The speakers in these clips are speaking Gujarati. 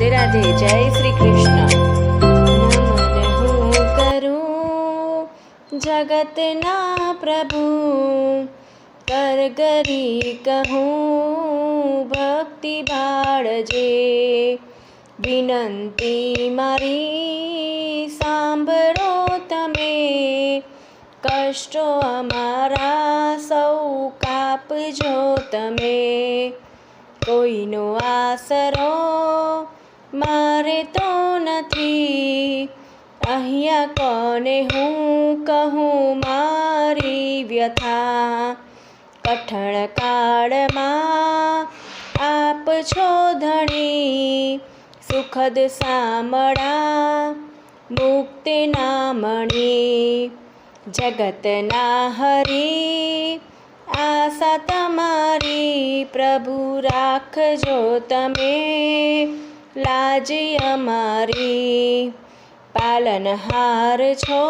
રાધે રાધે, જય શ્રી કૃષ્ણ। નમન હું કરું જગતના પ્રભુ, કરગરી કહું ભક્તિ બાળજે। વિનંતી મારી સાંભળો તમે, કષ્ટો અમારા સૌ કાપજો તમે। કોઈનો આસરો મારે તો નથી, અહીંયા કોને હું કહું મારી વ્યથા। કઠણ કાળમાં આપ છો ધણી, સુખદ સાંભળા મુક્તિના મણી। જગતના હરી આશા તમારી, પ્રભુ રાખજો તમે લાજ અમારી। પાલનહાર છો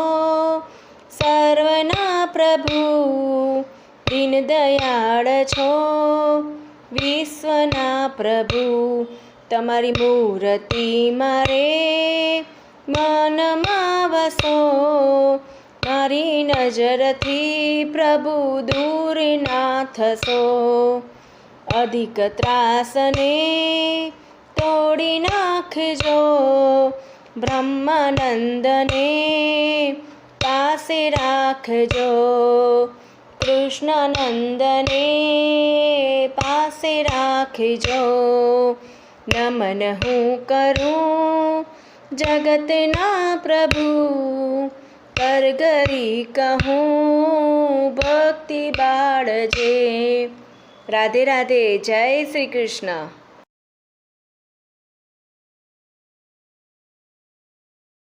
સર્વના પ્રભુ, દીન દયાળ છો વિશ્વના પ્રભુ। તમારી મૂર્તિ મારે મનમાં વસો, મારી નજરથી પ્રભુ દૂર ના થશો। અધિક ત્રાસને તોડી નાખજો, બ્રહ્માનંદને પાસે રાખજો। કૃષ્ણાનંદને પાસે રાખજો। નમન હું કરું જગતના પ્રભુ, કરગરી કહું ભક્તિ બાળજે। રાધે રાધે, જય શ્રી કૃષ્ણ।